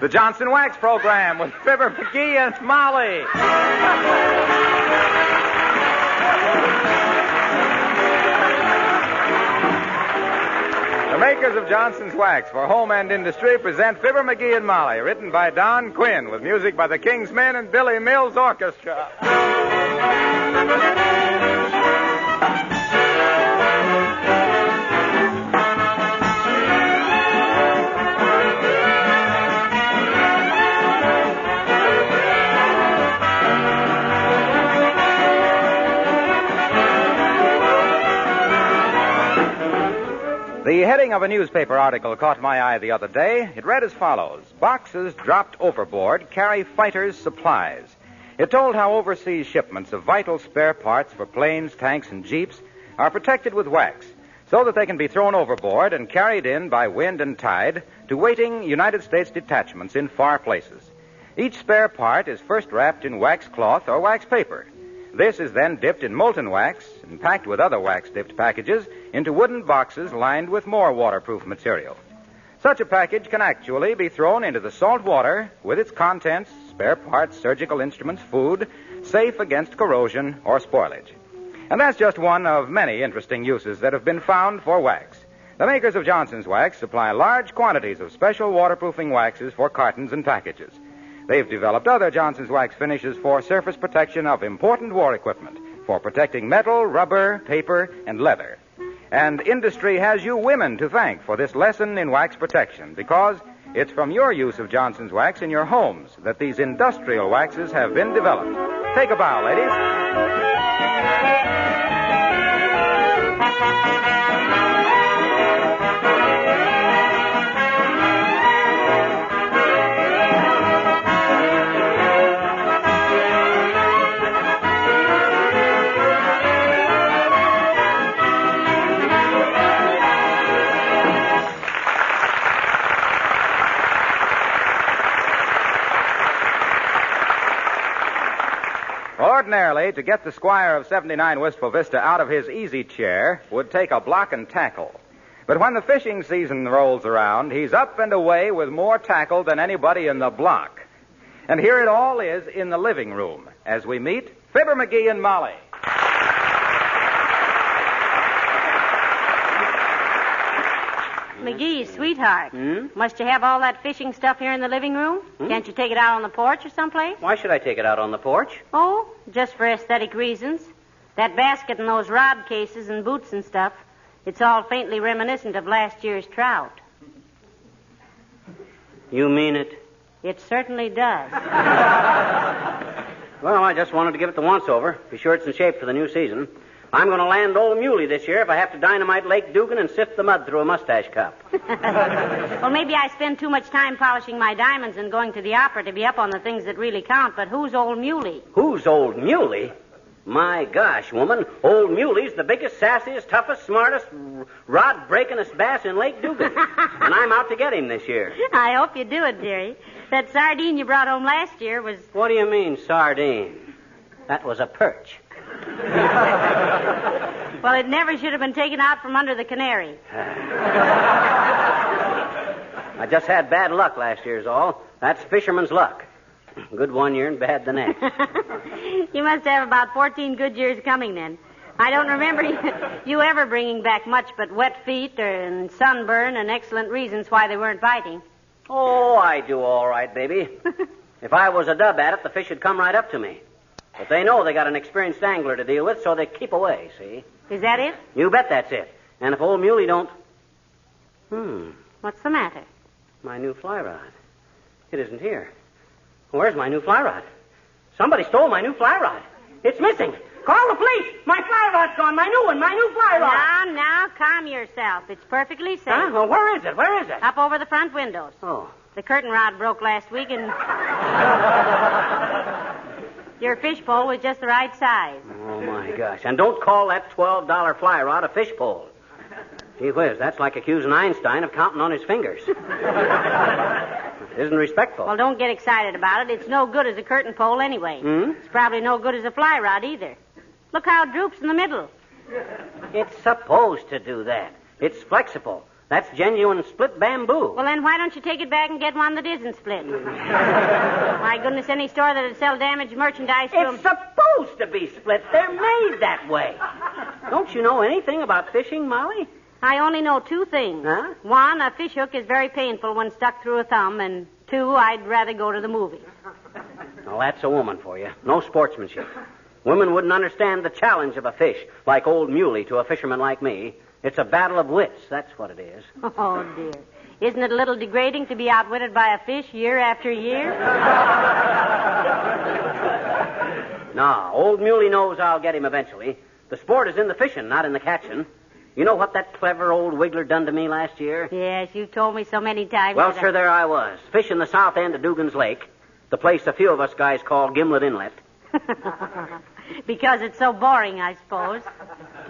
The Johnson Wax Program with Fibber McGee and Molly. The makers of Johnson's Wax for home and industry present Fibber McGee and Molly, written by Don Quinn, with music by the King's Men and Billy Mills Orchestra. The heading of a newspaper article caught my eye the other day. It read as follows: Boxes dropped overboard carry fighters' supplies. It told how overseas shipments of vital spare parts for planes, tanks, and jeeps are protected with wax so that they can be thrown overboard and carried in by wind and tide to waiting United States detachments in far places. Each spare part is first wrapped in wax cloth or wax paper. This is then dipped in molten wax and packed with other wax-dipped packages into wooden boxes lined with more waterproof material. Such a package can actually be thrown into the salt water with its contents, spare parts, surgical instruments, food, safe against corrosion or spoilage. And that's just one of many interesting uses that have been found for wax. The makers of Johnson's Wax supply large quantities of special waterproofing waxes for cartons and packages. They've developed other Johnson's Wax finishes for surface protection of important war equipment, for protecting metal, rubber, paper, and leather. And industry has you women to thank for this lesson in wax protection, because it's from your use of Johnson's Wax in your homes that these industrial waxes have been developed. Take a bow, ladies. Ordinarily, to get the squire of 79 Wistful Vista out of his easy chair would take a block and tackle. But when the fishing season rolls around, he's up and away with more tackle than anybody in the block. And here it all is in the living room as we meet Fibber McGee and Molly. McGee, sweetheart. Must you have all that fishing stuff here in the living room? Can't you take it out on the porch or someplace? Why should I take it out on the porch? Oh, just for aesthetic reasons. That basket and those rod cases and boots and stuff, it's all faintly reminiscent of last year's trout. You mean it? It certainly does. Well, I just wanted to give it the once-over. Be sure it's in shape for the new season. I'm going to land old Muley this year if I have to dynamite Lake Dugan and sift the mud through a mustache cup. Well, maybe I spend too much time polishing my diamonds and going to the opera to be up on the things that really count, but who's old Muley? Who's old Muley? My gosh, woman, old Muley's the biggest, sassiest, toughest, smartest, rod-breakingest bass in Lake Dugan. And I'm out to get him this year. I hope you do it, dearie. That sardine you brought home last year was... What do you mean, sardine? That was a perch. Well, it never should have been taken out from under the canary. I just had bad luck last year's all. That's fisherman's luck. Good one year and bad the next. You must have about 14 good years coming then. I don't remember you ever bringing back much but wet feet and sunburn and excellent reasons why they weren't biting. Oh, I do all right, baby. If I was a dub at it, the fish would come right up to me. But they know they got an experienced angler to deal with, so they keep away, see? Is that it? You bet that's it. And if old Muley don't... What's the matter? My new fly rod. It isn't here. Where's my new fly rod? Somebody stole my new fly rod. It's missing. Call the police. My fly rod's gone. My new one. My new fly rod. Now, calm yourself. It's perfectly safe. Huh? Well, where is it? Where is it? Up over the front windows. Oh. The curtain rod broke last week and... Your fish pole was just the right size. Oh, my gosh. And don't call that $12 fly rod a fish pole. Gee whiz, that's like accusing Einstein of counting on his fingers. It isn't respectful. Well, don't get excited about it. It's no good as a curtain pole anyway. It's probably no good as a fly rod either. Look how it droops in the middle. It's supposed to do that. It's flexible. That's genuine split bamboo. Well, then why don't you take it back and get one that isn't split? My goodness, any store that'd sell damaged merchandise to It's supposed to be split. They're made that way. Don't you know anything about fishing, Molly? I only know two things. Huh? One, a fish hook is very painful when stuck through a thumb, and two, I'd rather go to the movies. Well, that's a woman for you. No sportsmanship. Women wouldn't understand the challenge of a fish, like old Muley to a fisherman like me. It's a battle of wits, that's what it is. Oh, dear. Isn't it a little degrading to be outwitted by a fish year after year? No, old Muley knows I'll get him eventually. The sport is in the fishing, not in the catching. You know what that clever old wiggler done to me last year? Yes, you've told me so many times. Well, sir, there I was, fishing the south end of Dugan's Lake, the place a few of us guys call Gimlet Inlet. Because it's so boring, I suppose.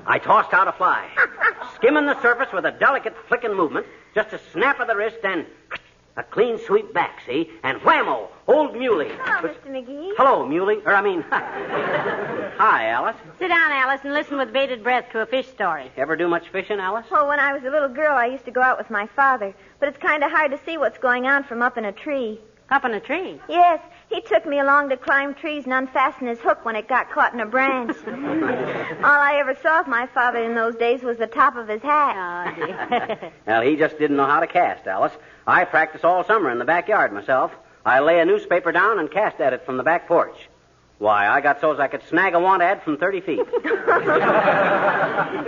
I tossed out a fly, skimming the surface with a delicate flicking movement, just a snap of the wrist and a clean sweep back, see? And whammo, old Muley. Hello, Mr. McGee. Hello, Muley. Hi, Alice. Sit down, Alice, and listen with bated breath to a fish story. Ever do much fishing, Alice? Well, when I was a little girl, I used to go out with my father. But it's kind of hard to see what's going on from up in a tree. Up in a tree? Yes, he took me along to climb trees and unfasten his hook when it got caught in a branch. All I ever saw of my father in those days was the top of his hat. Oh, dear. Well, he just didn't know how to cast, Alice. I practice all summer in the backyard myself. I lay a newspaper down and cast at it from the back porch. Why, I got so's I could snag a want ad from 30 feet.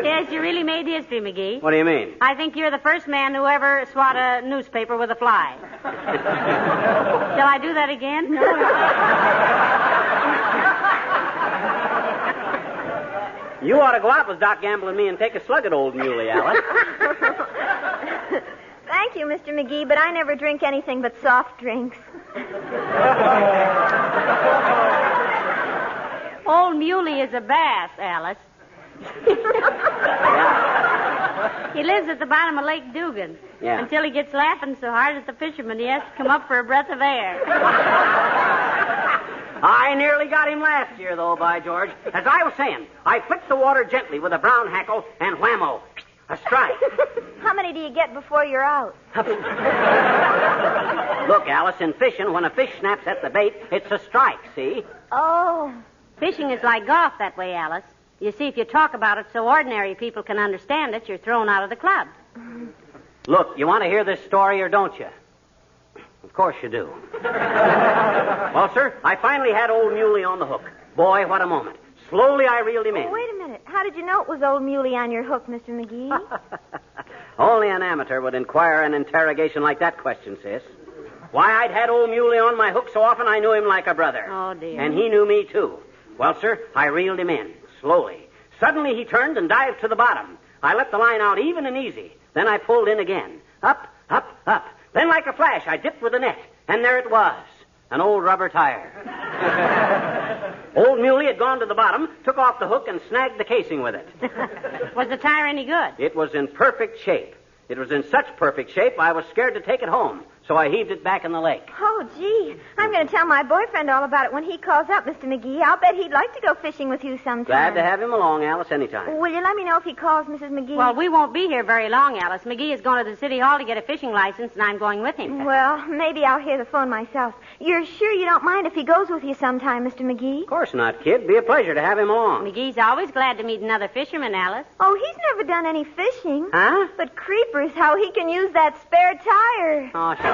Yes, you really made history, McGee. What do you mean? I think you're the first man who ever swat a newspaper with a fly. Shall I do that again? No. You ought to go out with Doc Gamble and me and take a slug at old Muley, Alice. Thank you, Mr. McGee, but I never drink anything but soft drinks. Old Muley is a bass, Alice. He lives at the bottom of Lake Dugan. Yeah. Until he gets laughing so hard at the fishermen, he has to come up for a breath of air. I nearly got him last year, though, by George. As I was saying, I flicked the water gently with a brown hackle, and whammo, a strike. How many do you get before you're out? Look, Alice, in fishing, when a fish snaps at the bait, it's a strike, see? Oh. Fishing is like golf that way, Alice. You see, if you talk about it so ordinary people can understand it, you're thrown out of the club. Look, you want to hear this story or don't you? Of course you do. Well, sir, I finally had old Muley on the hook. Boy, what a moment. Slowly I reeled him in. Oh, wait a minute. How did you know it was old Muley on your hook, Mr. McGee? Only an amateur would inquire an interrogation like that question, sis. Why, I'd had old Muley on my hook so often I knew him like a brother. Oh, dear. And he knew me, too. Well, sir, I reeled him in, slowly. Suddenly he turned and dived to the bottom. I let the line out even and easy. Then I pulled in again. Up, up, up. Then like a flash, I dipped with the net. And there it was, an old rubber tire. Old Muley had gone to the bottom, took off the hook, and snagged the casing with it. Was the tire any good? It was in perfect shape. It was in such perfect shape, I was scared to take it home. So I heaved it back in the lake. Oh, gee. I'm going to tell my boyfriend all about it when he calls up, Mr. McGee. I'll bet he'd like to go fishing with you sometime. Glad to have him along, Alice, anytime. Will you let me know if he calls, Mrs. McGee? Well, we won't be here very long, Alice. McGee is going to the city hall to get a fishing license, and I'm going with him. Well, maybe I'll hear the phone myself. You're sure you don't mind if he goes with you sometime, Mr. McGee? Of course not, kid. Be a pleasure to have him along. McGee's always glad to meet another fisherman, Alice. Oh, he's never done any fishing. Huh? But creepers, how he can use that spare tire. Oh, sure.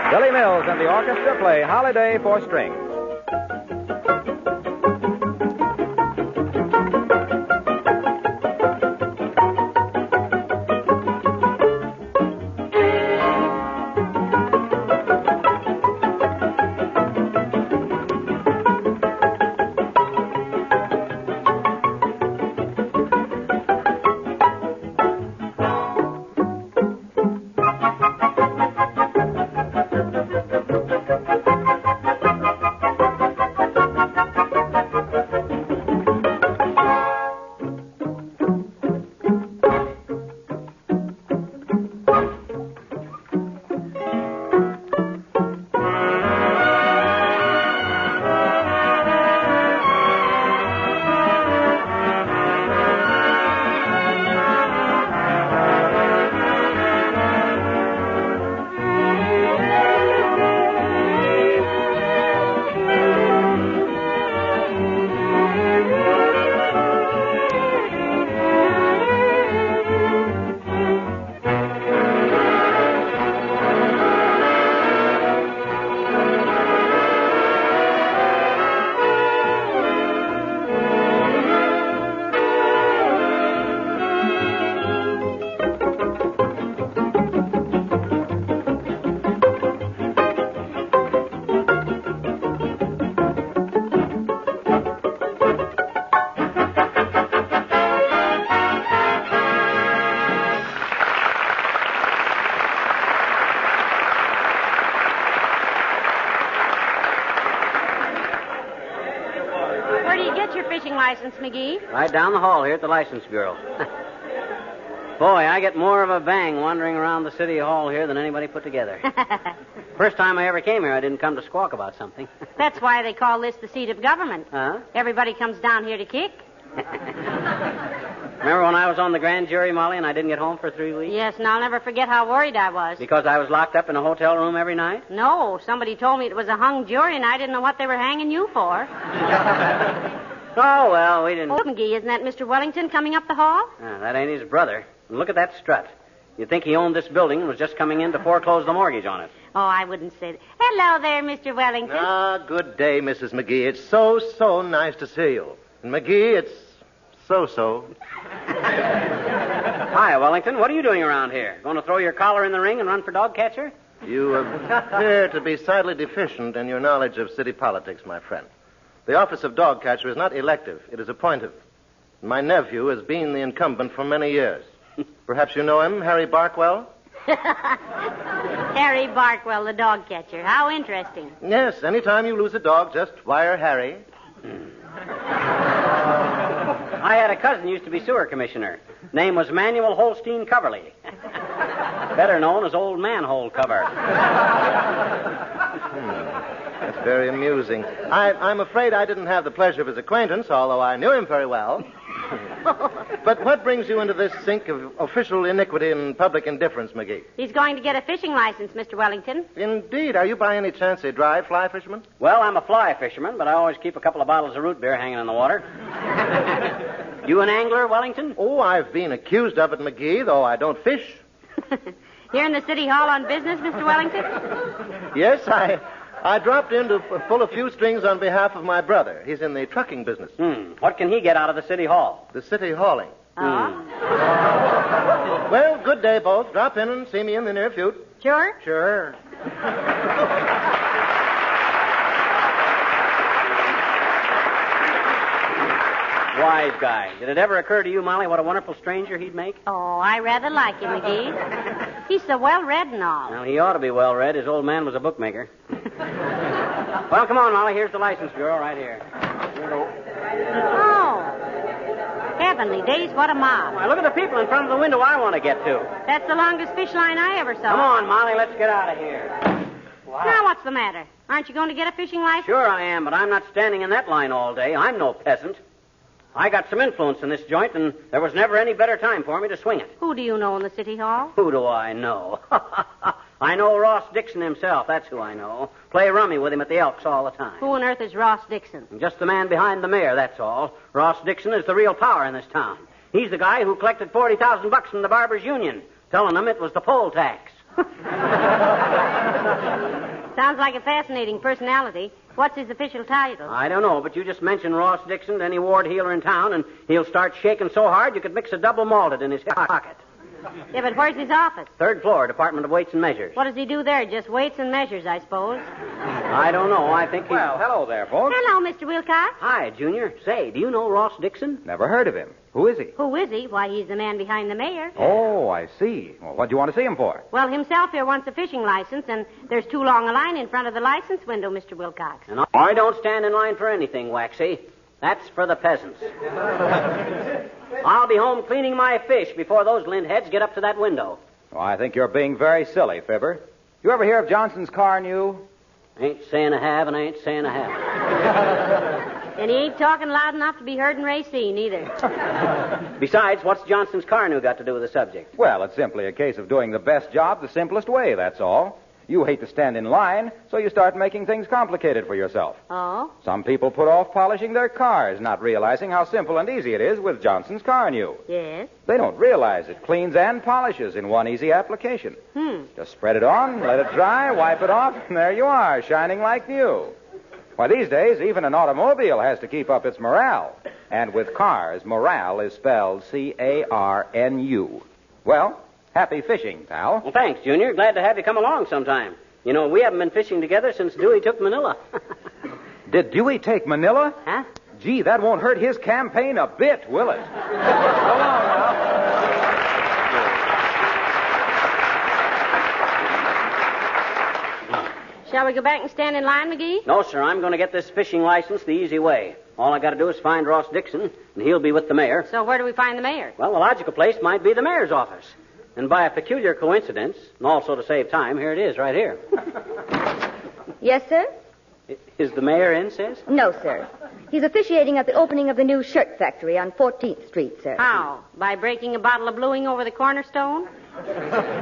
Billy Mills and the orchestra play Holiday for Strings. license, McGee? Right down the hall here at the license bureau. Boy, I get more of a bang wandering around the city hall here than anybody put together. First time I ever came here, I didn't come to squawk about something. That's why they call this the seat of government. Huh? Everybody comes down here to kick. Remember when I was on the grand jury, Molly, and I didn't get home for 3 weeks? Yes, and I'll never forget how worried I was. Because I was locked up in a hotel room every night? No, somebody told me it was a hung jury, and I didn't know what they were hanging you for. Oh, well, we didn't... Oh, McGee, isn't that Mr. Wellington coming up the hall? That ain't his brother. And look at that strut. You'd think he owned this building and was just coming in to foreclose the mortgage on it. Oh, I wouldn't say that. Hello there, Mr. Wellington. Good day, Mrs. McGee. It's so nice to see you. And McGee, it's so. Hi, Wellington. What are you doing around here? Going to throw your collar in the ring and run for dog catcher? You appear to be sadly deficient in your knowledge of city politics, my friend. The office of dog catcher is not elective. It is appointive. My nephew has been the incumbent for many years. Perhaps you know him, Harry Barkwell? Harry Barkwell, the dog catcher. How interesting. Yes, anytime you lose a dog, just wire Harry. I had a cousin used to be sewer commissioner. Name was Manuel Holstein Coverly. Better known as Old Manhole Cover. That's very amusing. I'm afraid I didn't have the pleasure of his acquaintance, although I knew him very well. But what brings you into this sink of official iniquity and public indifference, McGee? He's going to get a fishing license, Mr. Wellington. Indeed. Are you by any chance a dry fly fisherman? Well, I'm a fly fisherman, but I always keep a couple of bottles of root beer hanging in the water. You an angler, Wellington? Oh, I've been accused of it, McGee, though I don't fish. Here in the city hall on business, Mr. Wellington? Yes, I dropped in to pull a few strings on behalf of my brother. He's in the trucking business. What can he get out of the city hall? The city hauling. Well, good day, both. Drop in and see me in the near future. Sure? Sure. Wise guy. Did it ever occur to you, Molly, what a wonderful stranger he'd make? Oh, I rather like him, McGee. He's so well-read and all. Well, he ought to be well-read. His old man was a bookmaker. Well, come on, Molly. Here's the license bureau right here. Oh. Heavenly days, what a mob. Why, look at the people in front of the window I want to get to. That's the longest fish line I ever saw. Come on, Molly. Let's get out of here. Wow. Now, what's the matter? Aren't you going to get a fishing license? Sure I am, but I'm not standing in that line all day. I'm no peasant. I got some influence in this joint, and there was never any better time for me to swing it. Who do you know in the city hall? Who do I know? I know Ross Dixon himself. That's who I know. Play rummy with him at the Elks all the time. Who on earth is Ross Dixon? Just the man behind the mayor, that's all. Ross Dixon is the real power in this town. He's the guy who collected $40,000 from the Barbers' Union, telling them it was the poll tax. Sounds like a fascinating personality. What's his official title? I don't know, but you just mention Ross Dixon to any ward heeler in town, and he'll start shaking so hard you could mix a double malted in his pocket. Yeah, but where's his office? 3rd floor, Department of Weights and Measures. What does he do there? Just weights and measures, I suppose. I don't know. I think he... Well, hello there, folks. Hello, Mr. Wilcox. Hi, Junior. Say, do you know Ross Dixon? Never heard of him. Who is he? Who is he? Why, he's the man behind the mayor. Oh, I see. Well, what do you want to see him for? Well, himself here wants a fishing license, and there's too long a line in front of the license window, Mr. Wilcox. And I don't stand in line for anything, Waxy. That's for the peasants. I'll be home cleaning my fish before those lindheads get up to that window. Oh, I think you're being very silly, Fibber. You ever hear of Johnson's car new? Ain't saying I have, and I ain't saying I haven't. And he ain't talking loud enough to be heard in Racine, either. Besides, what's Johnson's car new got to do with the subject? Well, it's simply a case of doing the best job the simplest way, that's all. You hate to stand in line, so you start making things complicated for yourself. Oh? Some people put off polishing their cars, not realizing how simple and easy it is with Johnson's Car New. Yes? They don't realize it cleans and polishes in one easy application. Just spread it on, let it dry, wipe it off, and there you are, shining like new. Why, these days, even an automobile has to keep up its morale. And with cars, morale is spelled C-A-R-N-U. Well, happy fishing, pal. Well, thanks, Junior. Glad to have you come along sometime. You know, we haven't been fishing together since Dewey took Manila. Did Dewey take Manila? Huh? Gee, that won't hurt his campaign a bit, will it? So long, now. Shall we go back and stand in line, McGee? No, sir. I'm going to get this fishing license the easy way. All I got to do is find Ross Dixon, and he'll be with the mayor. So where do we find the mayor? Well, the logical place might be the mayor's office. And by a peculiar coincidence, and also to save time, here it is, right here. Yes, sir? Is the mayor in, sis? No, sir. He's officiating at the opening of the new shirt factory on 14th Street, sir. How? By breaking a bottle of bluing over the cornerstone?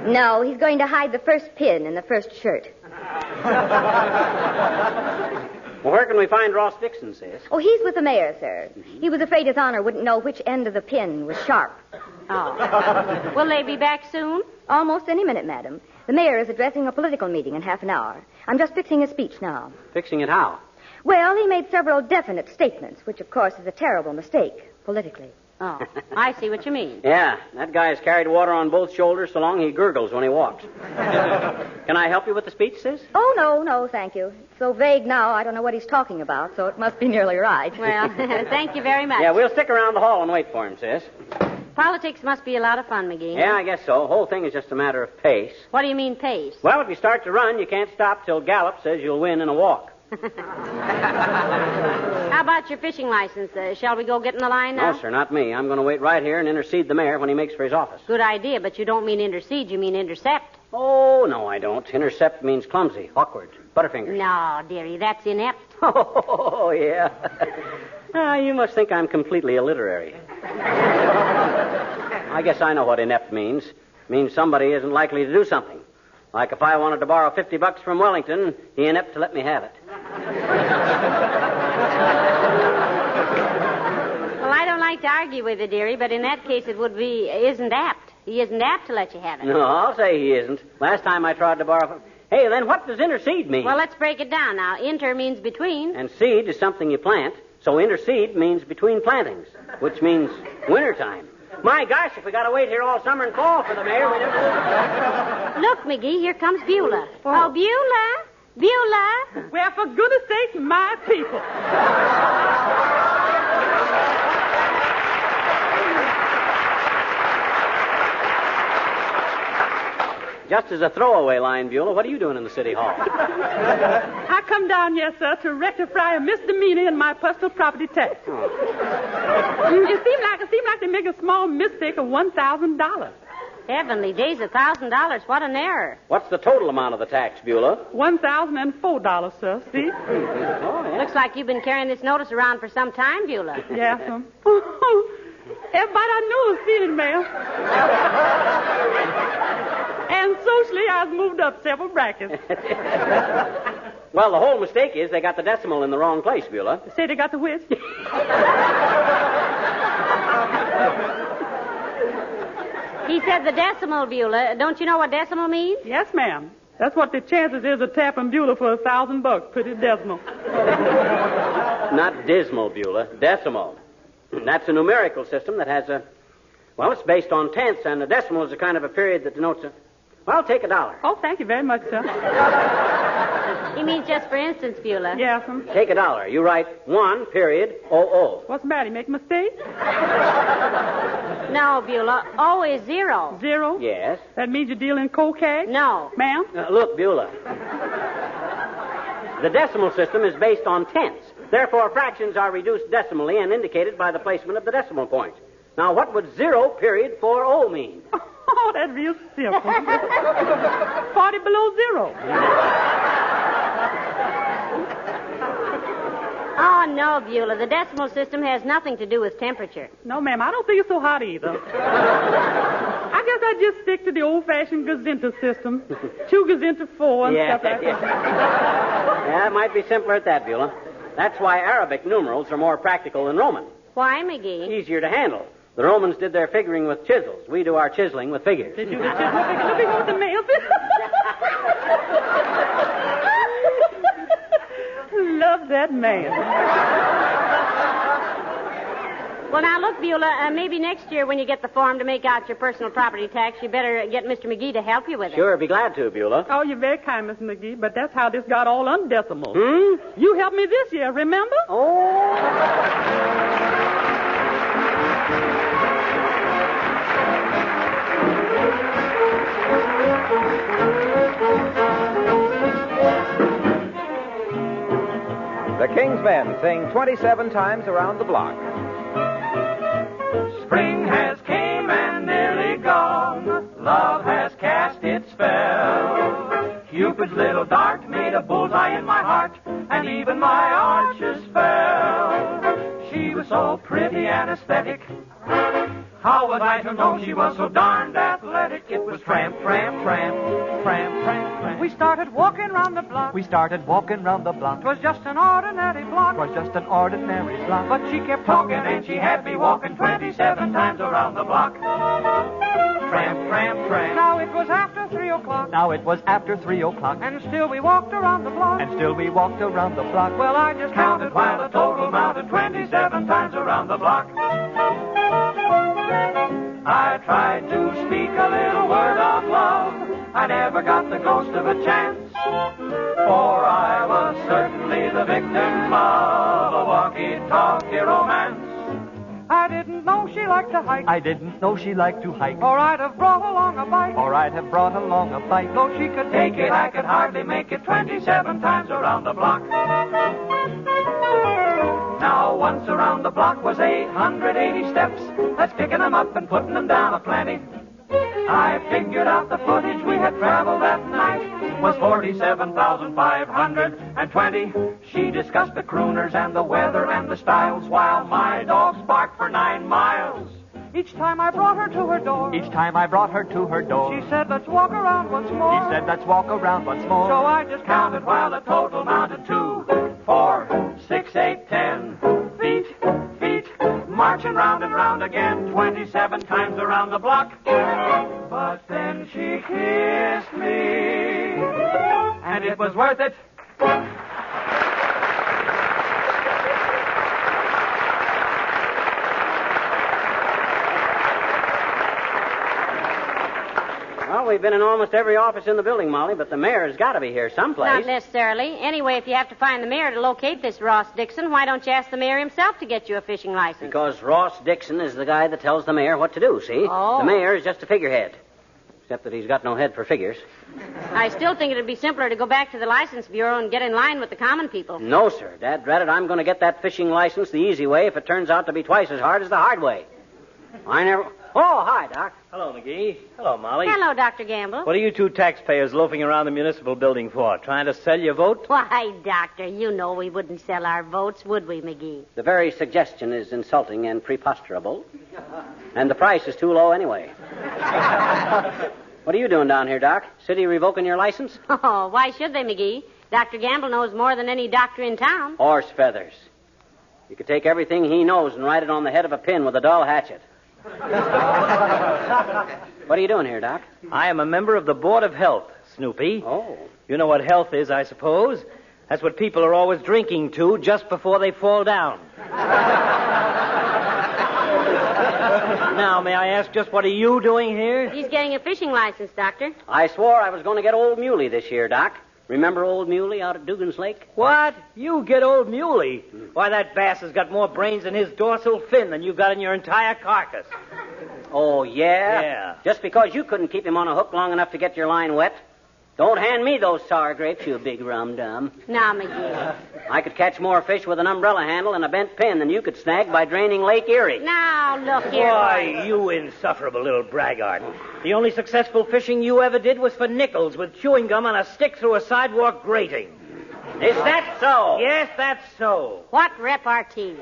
No, he's going to hide the first pin in the first shirt. Well, where can we find Ross Dixon, sis? Oh, he's with the mayor, sir. He was afraid His Honor wouldn't know which end of the pin was sharp. Oh. Will they be back soon? Almost any minute, madam. The mayor is addressing a political meeting in half an hour. I'm just fixing his speech now. Fixing it how? Well, he made several definite statements, which, of course, is a terrible mistake, politically. Oh, I see what you mean. Yeah, that guy has carried water on both shoulders so long he gurgles when he walks. Can I help you with the speech, sis? Oh, no, thank you. It's so vague now, I don't know what he's talking about, so it must be nearly right. Well, thank you very much. Yeah, we'll stick around the hall and wait for him, sis. Politics must be a lot of fun, McGee. Yeah, I guess so. The whole thing is just a matter of pace. What do you mean, pace? Well, if you start to run, you can't stop till Gallup says you'll win in a walk. How about your fishing license? Shall we go get in the line now? No, sir, not me. I'm going to wait right here and intercede the mayor when he makes for his office. Good idea, but you don't mean intercede, you mean intercept. Oh, no, I don't. Intercept means clumsy, awkward, butterfingers. No, dearie, that's inept. Oh, yeah. You must think I'm completely illiterary. I guess I know what inept means. It means somebody isn't likely to do something. Like if I wanted to borrow $50 from Wellington, he inept to let me have it. Well, I don't like to argue with you, dearie, but in that case it would be isn't apt. He isn't apt to let you have it. No, I'll say he isn't. Last time I tried to borrow... Hey, then what does intercede mean? Well, let's break it down now. Inter means between. And seed is something you plant, so intercede means between plantings, which means wintertime. My gosh, if we got to wait here all summer and fall for the mayor, we never... Look, McGee, here comes Beulah. Oh, Beulah. Beulah. Well, for goodness sake, my people. Just as a throwaway line, Beulah, what are you doing in the city hall? I come down here, sir, to rectify a misdemeanor in my personal property tax. It seemed like they make a small mistake of $1,000. Heavenly days, $1,000. What an error. What's the total amount of the tax, Beulah? $1,004, sir. See? Oh, yeah. Looks like you've been carrying this notice around for some time, Beulah. Yeah, sir. Everybody I knew was feeling, ma'am. And socially, I've moved up several brackets. Well, the whole mistake is they got the decimal in the wrong place, Beulah. Say they got the whiz? He said the decimal, Beulah. Don't you know what decimal means? Yes, ma'am. That's what the chances is of tapping Beulah for $1,000. Pretty decimal. Not dismal, Beulah. Decimal. That's a numerical system that has a... Well, it's based on tenths, and a decimal is a kind of a period that denotes a... Well, take $1. Oh, thank you very much, sir. He means just for instance, Beulah. Yes, sir. Take $1. You write 1.00. What's the matter? You make a mistake? No, Beulah. O is 0. 0? Yes. That means you deal in cold cash? No. Ma'am? Look, Beulah. The decimal system is based on tenths. Therefore, fractions are reduced decimally and indicated by the placement of the decimal point. Now, what would 0.40 mean? Oh, that's real simple. 40 below 0. Oh, no, Beulah. The decimal system has nothing to do with temperature. No, ma'am, I don't think it's so hot either. I guess I just stick to the old-fashioned Gazinta system. 2 Gazinta 4 and stuff like that. Yeah, it might be simpler at that, Beulah. That's why Arabic numerals are more practical than Roman. Why, McGee? Easier to handle. The Romans did their figuring with chisels. We do our chiseling with figures. They do the chiseling. Look at what the mail Love that man. Well, now, look, Beulah, maybe next year when you get the form to make out your personal property tax, you better get Mr. McGee to help you with it. Sure, be glad to, Beulah. Oh, you're very kind, Miss McGee, but that's how this got all undecimal. Hmm? You helped me this year, remember? Oh. The King's men sing 27 times around the block. Spring has came and nearly gone. Love has cast its spell. Cupid's little dart made a bullseye in my heart, and even my arches fell. She was so pretty and aesthetic. How was I to know she was so darned athletic? It was tramp, tramp, tramp, tramp, tramp, tramp. We started walking round the block. 'Twas just an ordinary block. But she kept talking and she had me walking 27 times around the block. Tramp, tramp, tramp. Now it was after 3 o'clock. And still we walked around the block. Well, I just counted while the total mounted 27 times around the block. I tried to speak a little word of love. I never got the ghost of a chance, for I was certainly the victim of a walkie-talkie romance. I didn't know she liked to hike. Or I'd have brought along a bike. Though she could Take it, I could hardly make it 27 times around the block. Now, once around the block was 880 steps. That's picking them up and putting them down aplenty. I figured out the footage we had traveled that night was 47,520. She discussed the crooners and the weather and the styles while my dogs barked for 9 miles. Each time I brought her to her door. She said, let's walk around once more. So I just counted while the total mounted to 4, 6, 8, 10 feet, marching round and round again 27 times around the block. But then she kissed me, and it was worth it. Well, we've been in almost every office in the building, Molly, but the mayor's got to be here someplace. Not necessarily. Anyway, if you have to find the mayor to locate this Ross Dixon, why don't you ask the mayor himself to get you a fishing license? Because Ross Dixon is the guy that tells the mayor what to do, see? Oh. The mayor is just a figurehead. Except that he's got no head for figures. I still think it'd be simpler to go back to the license bureau and get in line with the common people. No, sir. Dad drat it, I'm going to get that fishing license the easy way if it turns out to be twice as hard as the hard way. I never... Oh, hi, Doc. Hello, McGee. Hello, Molly. Hello, Dr. Gamble. What are you two taxpayers loafing around the municipal building for? Trying to sell your vote? Why, Doctor, you know we wouldn't sell our votes, would we, McGee? The very suggestion is insulting and preposterable. And the price is too low anyway. What are you doing down here, Doc? City revoking your license? Oh, why should they, McGee? Dr. Gamble knows more than any doctor in town. Horse feathers. You could take everything he knows and write it on the head of a pin with a dull hatchet. What are you doing here, Doc? I am a member of the Board of Health, Snoopy. Oh. You know what health is, I suppose. That's what people are always drinking to just before they fall down. Now, may I ask, just what are you doing here? He's getting a fishing license, Doctor. I swore I was going to get old Muley this year, Doc. Remember old Muley out at Dugan's Lake? What? You get old Muley? Why, that bass has got more brains in his dorsal fin than you've got in your entire carcass. Oh, yeah? Yeah. Just because you couldn't keep him on a hook long enough to get your line wet? Don't hand me those sour grapes, you big rum-dum. Now, McGee. I could catch more fish with an umbrella handle and a bent pin than you could snag by draining Lake Erie. Now, look here. Why, you insufferable little braggart. The only successful fishing you ever did was for nickels with chewing gum on a stick through a sidewalk grating. Is that so? Yes, that's so. What repartee?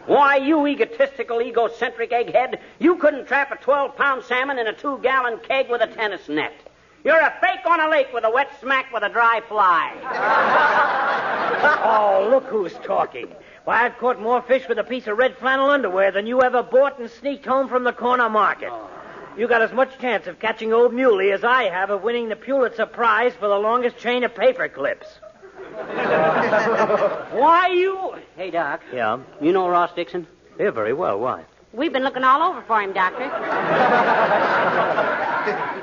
Why, you egotistical, egocentric egghead, you couldn't trap a 12-pound salmon in a 2-gallon keg with a tennis net. You're a fake on a lake with a wet smack with a dry fly. Oh, look who's talking. Why, I've caught more fish with a piece of red flannel underwear than you ever bought and sneaked home from the corner market. You got as much chance of catching old Muley as I have of winning the Pulitzer Prize for the longest chain of paper clips. Why, you... Hey, Doc. Yeah? You know Ross Dixon? Yeah, very well. Why? We've been looking all over for him, Doctor.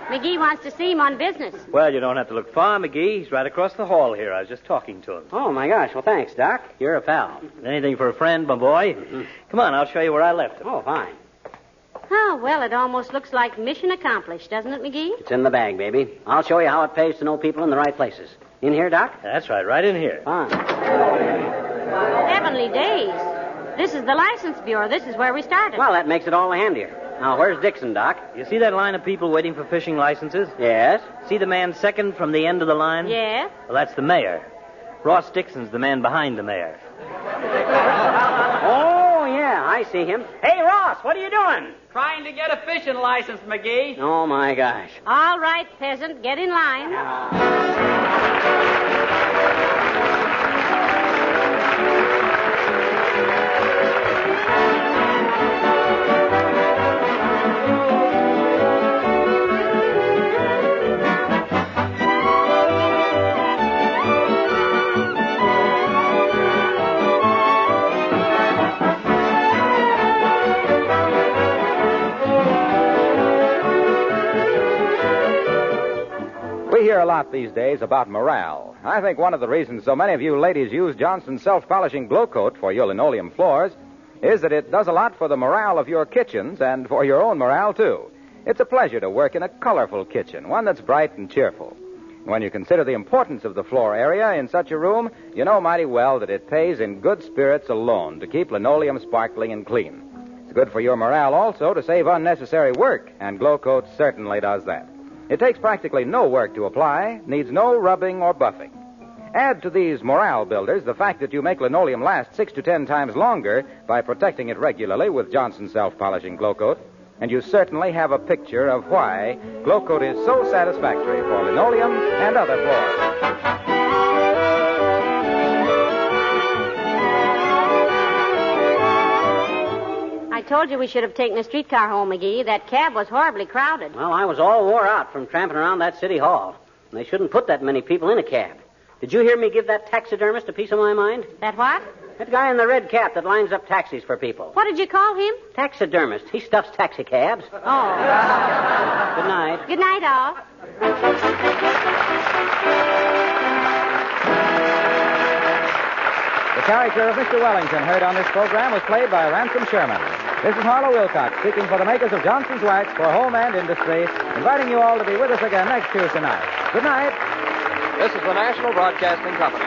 McGee wants to see him on business. Well, you don't have to look far, McGee. He's right across the hall here. I was just talking to him. Oh, my gosh. Well, thanks, Doc. You're a pal. Anything for a friend, my boy? Mm-hmm. Come on, I'll show you where I left him. Oh, fine. Oh, well, it almost looks like mission accomplished, doesn't it, McGee? It's in the bag, baby. I'll show you how it pays to know people in the right places. In here, Doc? That's right, right in here. Fine. Heavenly days. This is the License Bureau. This is where we started. Well, that makes it all the handier. Now, where's Dixon, Doc? You see that line of people waiting for fishing licenses? Yes? See the man second from the end of the line? Yeah? Well, that's the mayor. Ross Dixon's the man behind the mayor. Oh, yeah, I see him. Hey, Ross, what are you doing? Trying to get a fishing license, McGee. Oh, my gosh. All right, peasant, get in line. We hear a lot these days about morale. I think one of the reasons so many of you ladies use Johnson's self-polishing glow coat for your linoleum floors is that it does a lot for the morale of your kitchens and for your own morale, too. It's a pleasure to work in a colorful kitchen, one that's bright and cheerful. When you consider the importance of the floor area in such a room, you know mighty well that it pays in good spirits alone to keep linoleum sparkling and clean. It's good for your morale also to save unnecessary work, and glow coat certainly does that. It takes practically no work to apply, needs no rubbing or buffing. Add to these morale builders the fact that you make linoleum last 6 to 10 times longer by protecting it regularly with Johnson's self-polishing glow coat, and you certainly have a picture of why glow coat is so satisfactory for linoleum and other floors. I told you we should have taken a streetcar home, McGee. That cab was horribly crowded. Well, I was all wore out from tramping around that city hall. They shouldn't put that many people in a cab. Did you hear me give that taxidermist a piece of my mind? That what? That guy in the red cap that lines up taxis for people. What did you call him? Taxidermist. He stuffs taxi cabs. Oh. Good night. Good night, all. The character of Mr. Wellington heard on this program was played by Ransom Sherman. This is Harlow Wilcox speaking for the makers of Johnson's Wax for Home and Industry, inviting you all to be with us again next Tuesday night. Good night. This is the National Broadcasting Company.